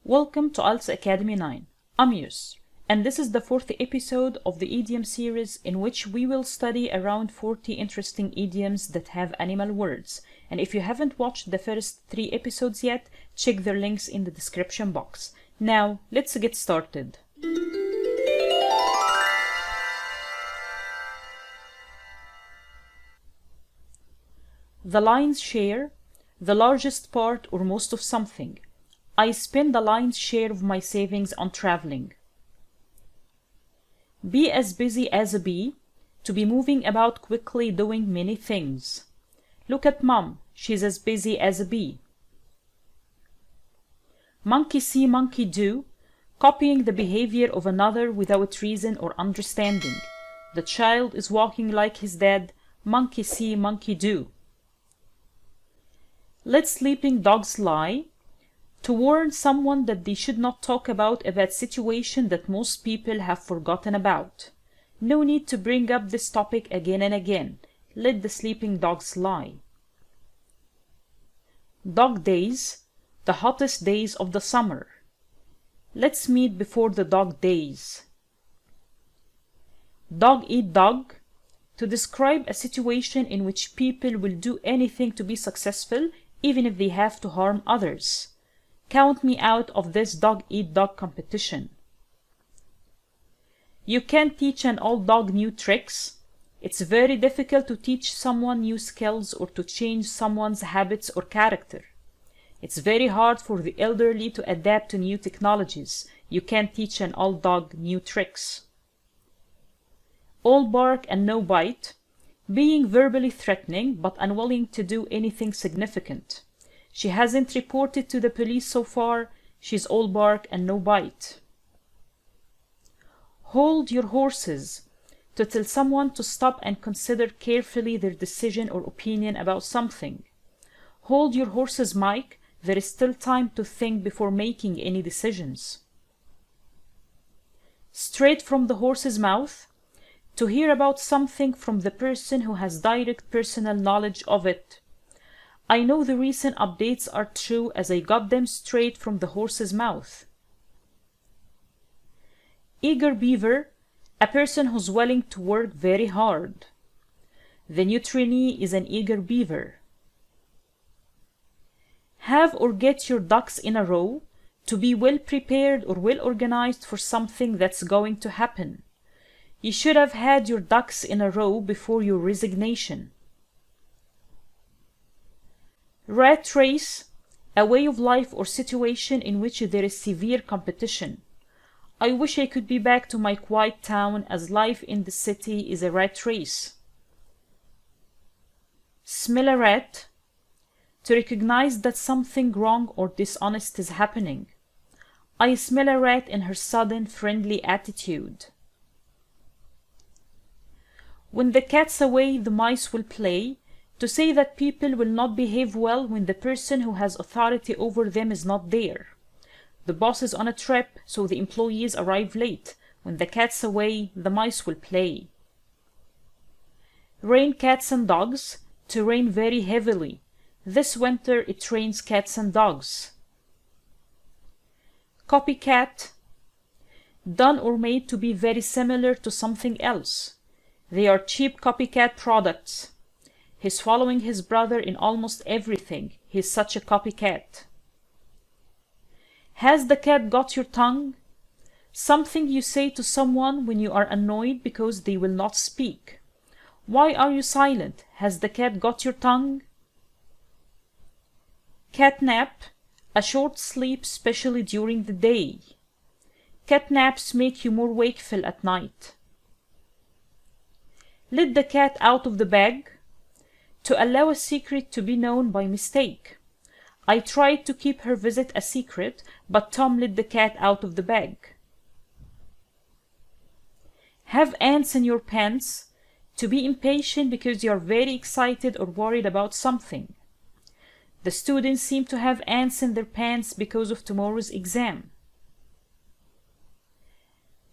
Welcome to IELTS Academy 9. I'm Yus, and this is the fourth episode of the idiom series in which we will study around 40 interesting idioms that have animal words. And if you haven't watched the first 3 episodes yet, check their links in the description box. Now, let's get started. The lion's share, the largest part or most of something. I spend the lion's share of my savings on traveling. Be as busy as a bee, to be moving about quickly doing many things. Look at Mom, she's as busy as a bee. Monkey see, monkey do, copying the behavior of another without reason or understanding. The child is walking like his dad, monkey see, monkey do. Let sleeping dogs lie, to warn someone that they should not talk about a bad situation that most people have forgotten about. No need to bring up this topic again and again. Let the sleeping dogs lie. Dog days, the hottest days of the summer. Let's meet before the dog days. Dog eat dog, to describe a situation in which people will do anything to be successful, even if they have to harm others. Count me out of this dog-eat-dog competition. You can't teach an old dog new tricks. It's very difficult to teach someone new skills or to change someone's habits or character. It's very hard for the elderly to adapt to new technologies. You can't teach an old dog new tricks. All bark and no bite. Being verbally threatening but unwilling to do anything significant. She hasn't reported to the police so far. She's all bark and no bite. Hold your horses, to tell someone to stop and consider carefully their decision or opinion about something. Hold your horses, Mike. There is still time to think before making any decisions. Straight from the horse's mouth, to hear about something from the person who has direct personal knowledge of it. I know the recent updates are true as I got them straight from the horse's mouth. Eager beaver, a person who's willing to work very hard. The new trainee is an eager beaver. Have or get your ducks in a row, to be well prepared or well organized for something that's going to happen. You should have had your ducks in a row before your resignation. Rat race, a way of life or situation in which there is severe competition. I wish I could be back to my quiet town as life in the city is a rat race. Smell a rat, to recognize that something wrong or dishonest is happening. I smell a rat in her sudden friendly attitude. When the cat's away, the mice will play, to say that people will not behave well when the person who has authority over them is not there. The boss is on a trip, so the employees arrive late. When the cat's away, the mice will play. Rain cats and dogs, to rain very heavily. This winter it rains cats and dogs. Copycat, done or made to be very similar to something else. They are cheap copycat products. He's following his brother in almost everything. He's such a copycat. Has the cat got your tongue? Something you say to someone when you are annoyed because they will not speak. Why are you silent? Has the cat got your tongue? Catnap, a short sleep, especially during the day. Catnaps make you more wakeful at night. Let the cat out of the bag, to allow a secret to be known by mistake. I tried to keep her visit a secret, but Tom let the cat out of the bag. Have ants in your pants, to be impatient because you are very excited or worried about something. The students seem to have ants in their pants because of tomorrow's exam.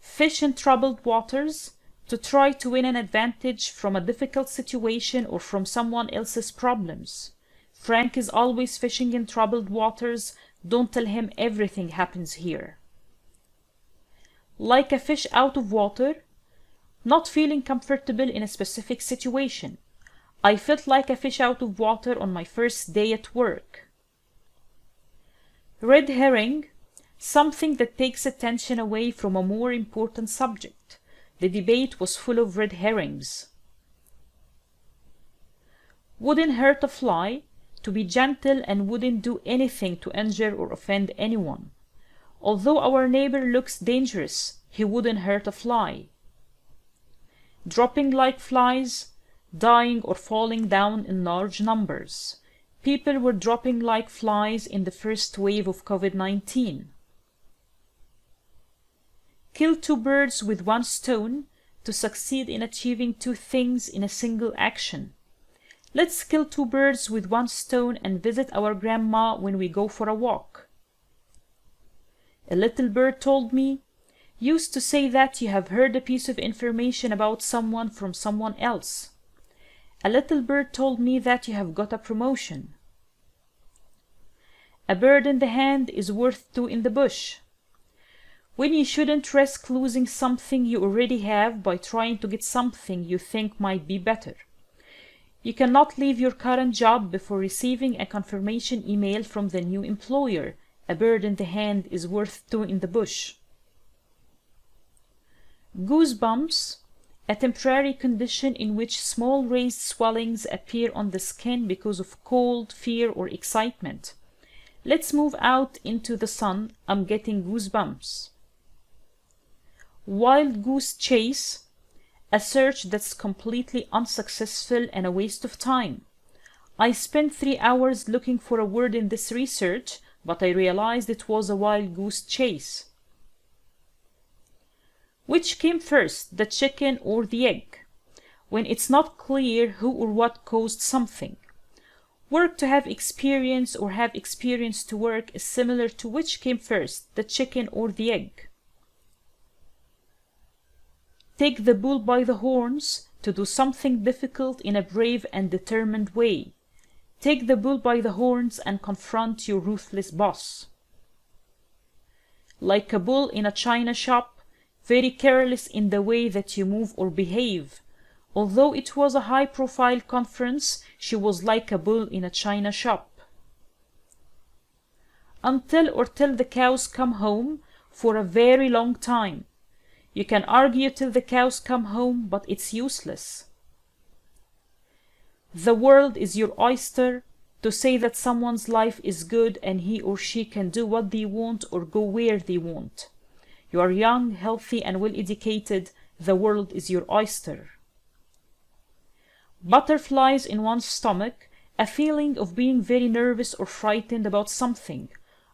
Fish in troubled waters, to try to win an advantage from a difficult situation or from someone else's problems. Frank is always fishing in troubled waters. Don't tell him everything happens here. Like a fish out of water, not feeling comfortable in a specific situation. I felt like a fish out of water on my first day at work. Red herring, something that takes attention away from a more important subject. The debate was full of red herrings. Wouldn't hurt a fly, to be gentle and wouldn't do anything to injure or offend anyone. Although our neighbor looks dangerous, he wouldn't hurt a fly. Dropping like flies, dying or falling down in large numbers. People were dropping like flies in the first wave of COVID-19. Kill two birds with one stone to succeed in achieving two things in a single action. Let's kill two birds with one stone and visit our grandma when we go for a walk. A little bird told me, used to say that you have heard a piece of information about someone from someone else. A little bird told me that you have got a promotion. A bird in the hand is worth two in the bush. When you shouldn't risk losing something you already have by trying to get something you think might be better. You cannot leave your current job before receiving a confirmation email from the new employer. A bird in the hand is worth two in the bush. Goosebumps, a temporary condition in which small raised swellings appear on the skin because of cold, fear, or excitement. Let's move out into the sun. I'm getting goosebumps. Wild-goose chase, a search that's completely unsuccessful and a waste of time. I spent 3 hours looking for a word in this research, but I realized it was a wild-goose chase. Which came first, the chicken or the egg? When it's not clear who or what caused something. Work to have experience or have experience to work is similar to which came first, the chicken or the egg. Take the bull by the horns to do something difficult in a brave and determined way. Take the bull by the horns and confront your ruthless boss. Like a bull in a china shop, very careless in the way that you move or behave. Although it was a high-profile conference, she was like a bull in a china shop. Until or till the cows come home, for a very long time. You can argue till the cows come home, but it's useless. The world is your oyster, to say that someone's life is good and he or she can do what they want or go where they want. You are young, healthy, and well-educated. The world is your oyster. Butterflies in one's stomach, a feeling of being very nervous or frightened about something.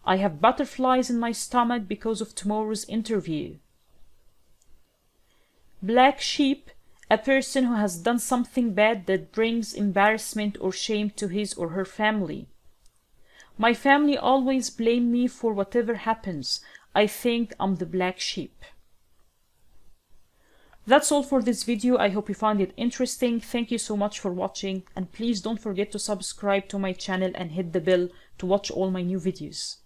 I have butterflies in my stomach because of tomorrow's interview. Black sheep, a person who has done something bad that brings embarrassment or shame to his or her family. My family always blame me for whatever happens. I think I'm the black sheep. That's all for this video. I hope you found it interesting. Thank you so much for watching, and please don't forget to subscribe to my channel and hit the bell to watch all my new videos.